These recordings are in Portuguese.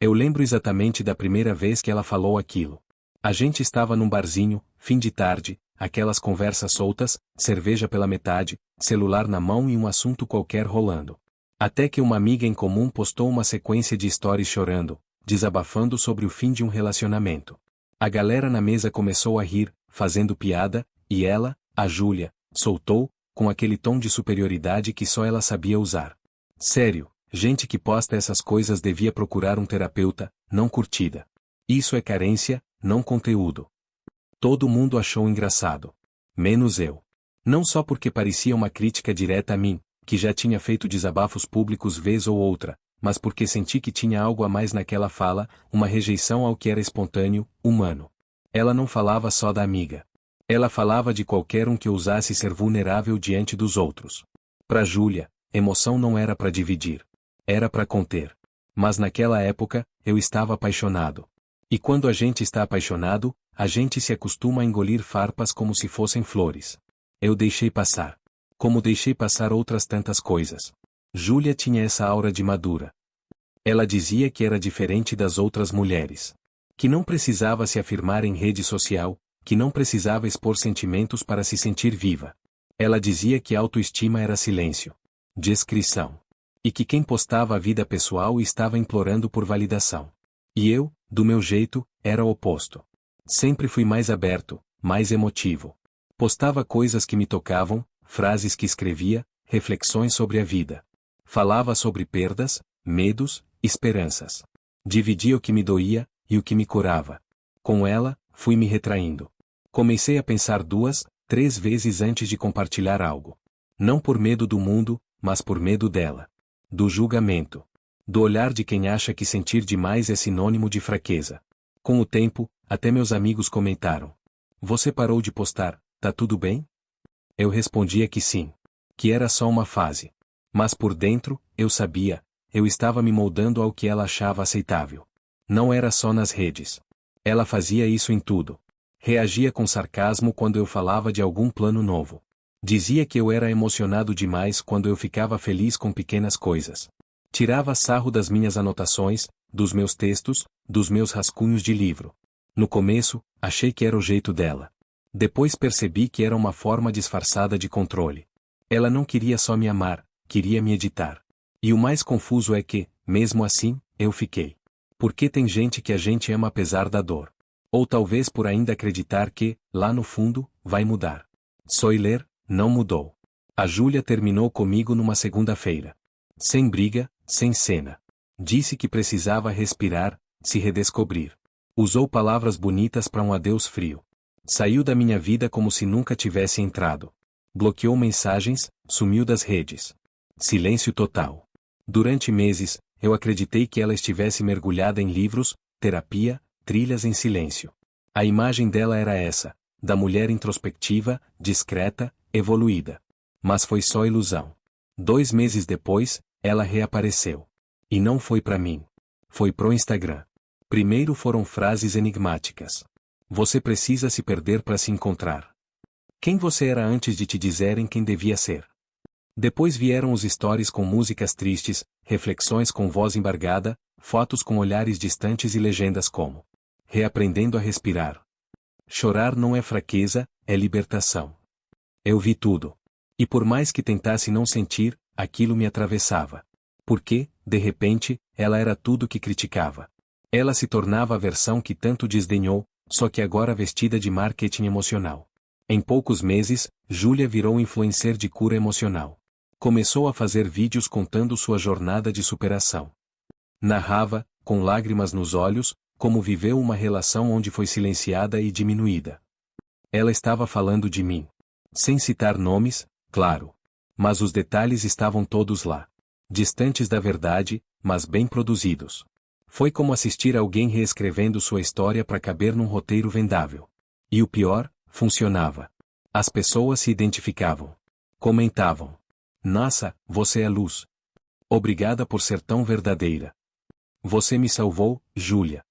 Eu lembro exatamente da primeira vez que ela falou aquilo. A gente estava num barzinho, fim de tarde, aquelas conversas soltas, cerveja pela metade, celular na mão e um assunto qualquer rolando. Até que uma amiga em comum postou uma sequência de stories chorando, desabafando sobre o fim de um relacionamento. A galera na mesa começou a rir, fazendo piada, e ela, a Júlia, soltou, com aquele tom de superioridade que só ela sabia usar. Sério, gente que posta essas coisas devia procurar um terapeuta, não curtida. Isso é carência, não conteúdo. Todo mundo achou engraçado. Menos eu. Não só porque parecia uma crítica direta a mim, que já tinha feito desabafos públicos vez ou outra, mas porque senti que tinha algo a mais naquela fala, uma rejeição ao que era espontâneo, humano. Ela não falava só da amiga. Ela falava de qualquer um que ousasse ser vulnerável diante dos outros. Pra Júlia, emoção não era pra dividir. Era pra conter. Mas naquela época, eu estava apaixonado. E quando a gente está apaixonado, a gente se acostuma a engolir farpas como se fossem flores. Eu deixei passar. Como deixei passar outras tantas coisas. Júlia tinha essa aura de madura. Ela dizia que era diferente das outras mulheres. Que não precisava se afirmar em rede social, que não precisava expor sentimentos para se sentir viva. Ela dizia que autoestima era silêncio. Discrição. E que quem postava a vida pessoal estava implorando por validação. E eu, do meu jeito, era o oposto. Sempre fui mais aberto, mais emotivo. Postava coisas que me tocavam, frases que escrevia, reflexões sobre a vida. Falava sobre perdas, medos, esperanças. Dividia o que me doía, e o que me curava. Com ela, fui me retraindo. Comecei a pensar 2, 3 vezes antes de compartilhar algo. Não por medo do mundo, mas por medo dela. Do julgamento. Do olhar de quem acha que sentir demais é sinônimo de fraqueza. Com o tempo, até meus amigos comentaram. Você parou de postar, tá tudo bem? Eu respondia que sim. Que era só uma fase. Mas por dentro, eu sabia, eu estava me moldando ao que ela achava aceitável. Não era só nas redes. Ela fazia isso em tudo. Reagia com sarcasmo quando eu falava de algum plano novo. Dizia que eu era emocionado demais quando eu ficava feliz com pequenas coisas. Tirava sarro das minhas anotações, dos meus textos, dos meus rascunhos de livro. No começo, achei que era o jeito dela. Depois percebi que era uma forma disfarçada de controle. Ela não queria só me amar, queria me editar. E o mais confuso é que, mesmo assim, eu fiquei. Porque tem gente que a gente ama apesar da dor. Ou talvez por ainda acreditar que, lá no fundo, vai mudar. Spoiler, não mudou. A Júlia terminou comigo numa segunda-feira. Sem briga, sem cena. Disse que precisava respirar, se redescobrir. Usou palavras bonitas para um adeus frio. Saiu da minha vida como se nunca tivesse entrado. Bloqueou mensagens, sumiu das redes. Silêncio total. Durante meses, eu acreditei que ela estivesse mergulhada em livros, terapia, trilhas em silêncio. A imagem dela era essa, da mulher introspectiva, discreta, evoluída. Mas foi só ilusão. 2 meses depois, ela reapareceu. E não foi pra mim. Foi pro Instagram. Primeiro foram frases enigmáticas. Você precisa se perder para se encontrar. Quem você era antes de te dizerem quem devia ser? Depois vieram os stories com músicas tristes, reflexões com voz embargada, fotos com olhares distantes e legendas como reaprendendo a respirar. Chorar não é fraqueza, é libertação. Eu vi tudo. E por mais que tentasse não sentir, aquilo me atravessava. Porque, de repente, ela era tudo que criticava. Ela se tornava a versão que tanto desdenhou, só que agora vestida de marketing emocional. Em poucos meses, Júlia virou influencer de cura emocional. Começou a fazer vídeos contando sua jornada de superação. Narrava, com lágrimas nos olhos, como viveu uma relação onde foi silenciada e diminuída. Ela estava falando de mim. Sem citar nomes, claro. Mas os detalhes estavam todos lá. Distantes da verdade, mas bem produzidos. Foi como assistir alguém reescrevendo sua história para caber num roteiro vendável. E o pior, funcionava. As pessoas se identificavam. Comentavam. Nossa, você é luz. Obrigada por ser tão verdadeira. Você me salvou, Júlia.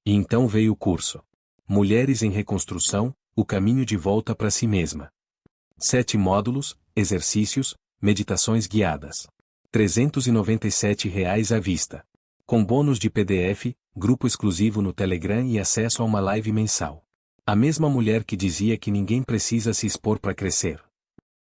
E então veio o curso. Mulheres em Reconstrução, o caminho de volta para si mesma. 7 módulos, exercícios, meditações guiadas. R$ 397 à vista. Com bônus de PDF, grupo exclusivo no Telegram e acesso a uma live mensal. A mesma mulher que dizia que ninguém precisa se expor para crescer.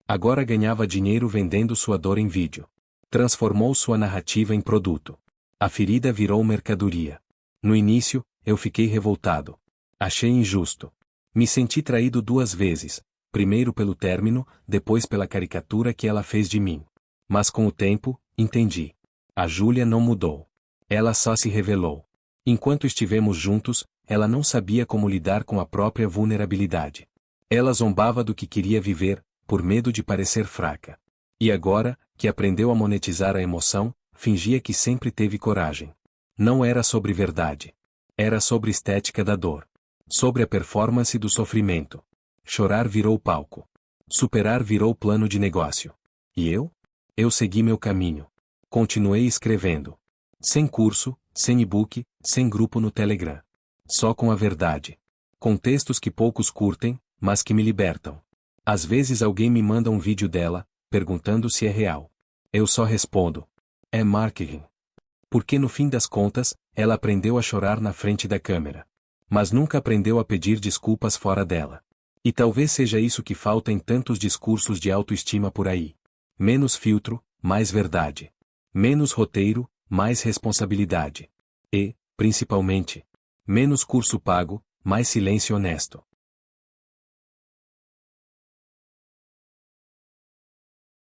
Agora ganhava dinheiro vendendo sua dor em vídeo. Transformou sua narrativa em produto. A ferida virou mercadoria. No início, eu fiquei revoltado. Achei injusto. Me senti traído 2 vezes, primeiro pelo término, depois pela caricatura que ela fez de mim. Mas com o tempo, entendi. A Júlia não mudou. Ela só se revelou. Enquanto estivemos juntos, ela não sabia como lidar com a própria vulnerabilidade. Ela zombava do que queria viver, por medo de parecer fraca. E agora, que aprendeu a monetizar a emoção, fingia que sempre teve coragem. Não era sobre verdade. Era sobre estética da dor. Sobre a performance do sofrimento. Chorar virou palco. Superar virou plano de negócio. E eu? Eu segui meu caminho. Continuei escrevendo. Sem curso, sem e-book, sem grupo no Telegram. Só com a verdade. Com textos que poucos curtem, mas que me libertam. Às vezes alguém me manda um vídeo dela, perguntando se é real. Eu só respondo. É marketing. Porque no fim das contas, ela aprendeu a chorar na frente da câmera. Mas nunca aprendeu a pedir desculpas fora dela. E talvez seja isso que falta em tantos discursos de autoestima por aí. Menos filtro, mais verdade. Menos roteiro, mais responsabilidade. E, principalmente, menos curso pago, mais silêncio honesto.